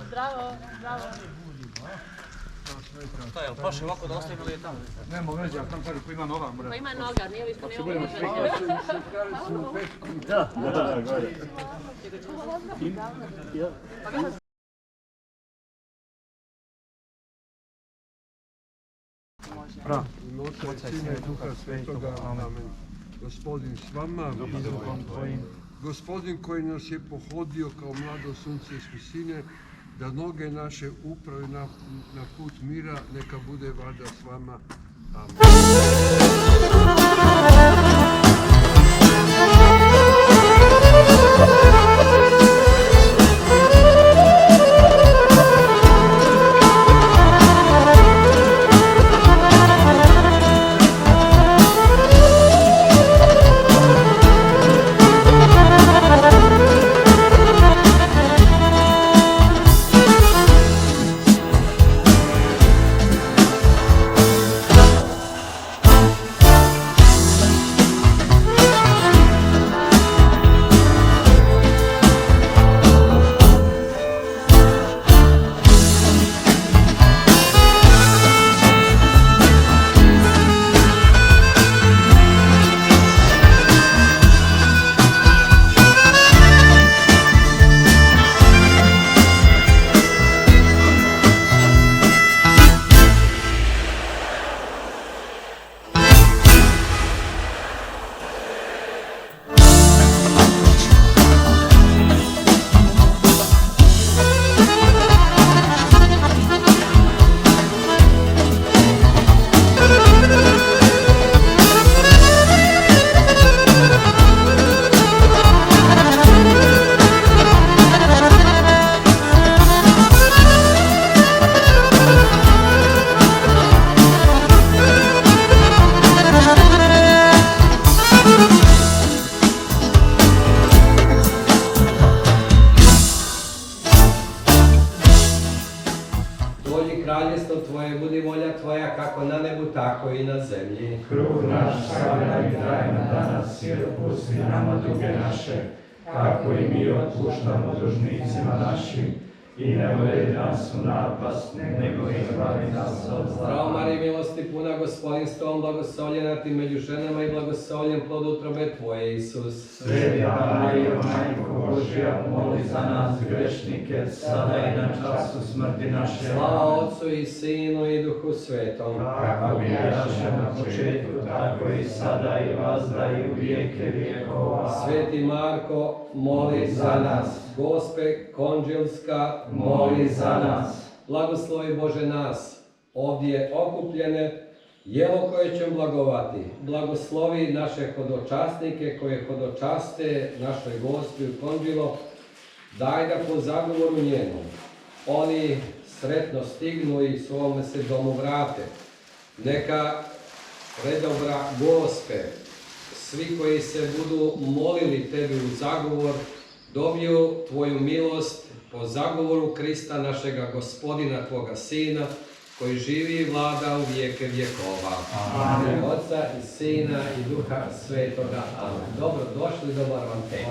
Zdravo, zdravo. Šta je, li paše ovako da ostavimo ili je tamo? Nema veze, ali tam kaže ko ima noga. Ko ima noga, nije li što ne ovo Oca i Sina i Duha Svetoga. Amen. Gospodin s vama. Gospodin koji nas je pohodio kao mlado sunce iz visine, da noge naše upravi na put mira, neka bude vlada s vama. Amen. Kraljestvo Tvoje, budi volja Tvoja kako na nebu, tako i na zemlji. Kruh naš svaki nam daj nam danas i otpusti nama duge naše, kako i mi otpuštamo dužnicima našim. I ne uvedi nas u napast, nego izbavi nas od zla. Zdravo Marija, milosti puna, Gospodin s Tobom, blagoslovljena ti među ženama i blagoslovljen plod utrobe Tvoje, Isus. Sveta Marijo, Majko Božja, moli za nas grešnike, sada i na času smrti naše. Slava Otcu i Sinu i Duhu Svetom. Kako bijaše na početku, tako i sada i vazda i u vijeke vijekova. Sveti Marko, moli za nas. Gospe Konđilska, moli za nas. Blagoslovi Bože nas, ovdje okupljene, jelo koje ćemo blagovati. Blagoslovi naše hodočasnike koje hodočaste našoj Gospi u Konđilo. Daj da po zagovoru njenom oni sretno stignu i svome se domu vrate. Neka predobra Gospe, svi koji se budu molili Tebi u zagovor, dobiju Tvoju milost po zagovoru Krista našega Gospodina, Tvoga Sina, koji živi i vlada u vijeke vjekova. Amen. Oca i Sina i Duha Svetoga. Amen. Dobro došli, dobar vam tek.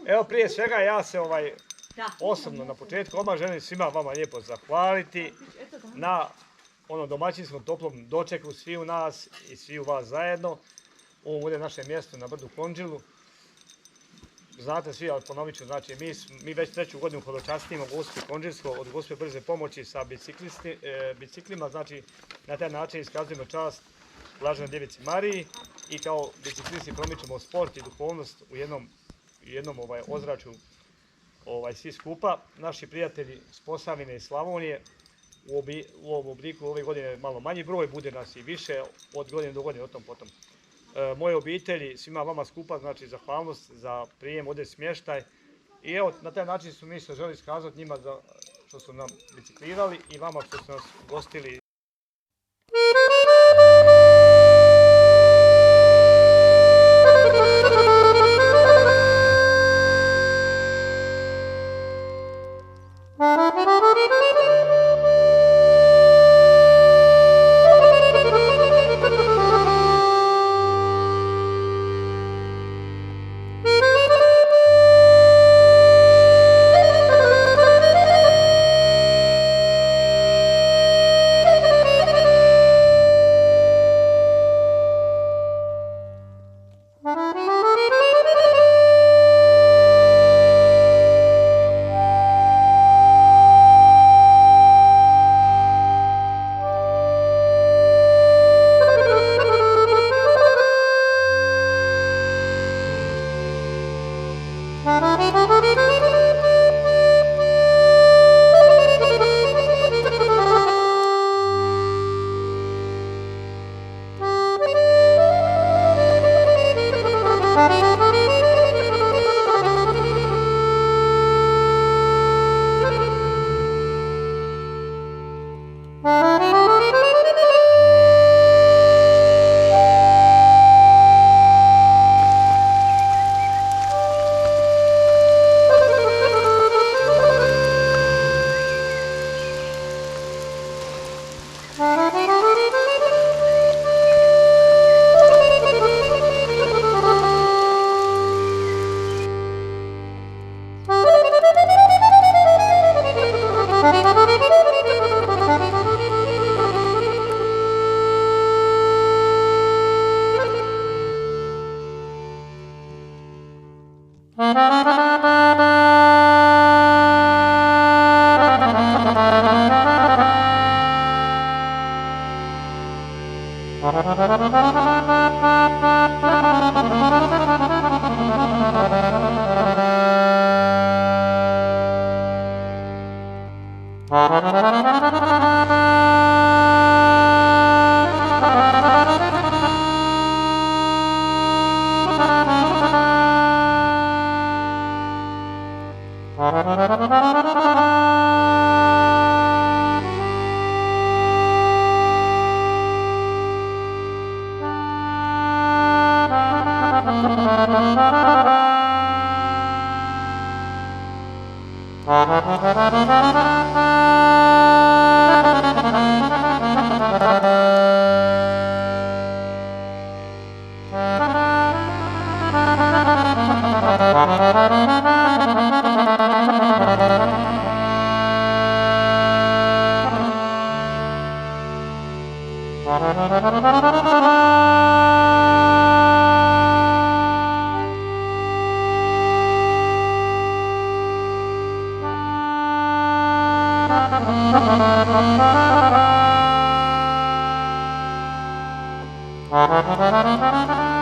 Evo prije svega ja se osobno na početku odmah želim svima vama lijepo zahvaliti na domaćinskom toplom dočeku svi u nas i svi u vas zajedno. Ovo bude naše mjesto na brdu Konđilu. Znate svi, ali ponovit ću, znači mi već 3. godinu hodočastimo Gospu Konđilsko od Gospe Brze pomoći sa biciklima, znači na taj način iskazujemo čast Blaženoj Djevici Mariji i kao biciklisti promičemo sport i duhovnost u jednom ozračju svi skupa. Naši prijatelji s Posavine i Slavonije u ovom obliku ove godine malo manji broj, bude nas i više od godine do godine, o tom potom. Moje obitelji, svima vama skupa, znači zahvalnost za prijem, ovdje smještaj. I evo, na taj način su mi se želi iskazati njima što su nam biciklirali i vama što su nas gostili. Thank you.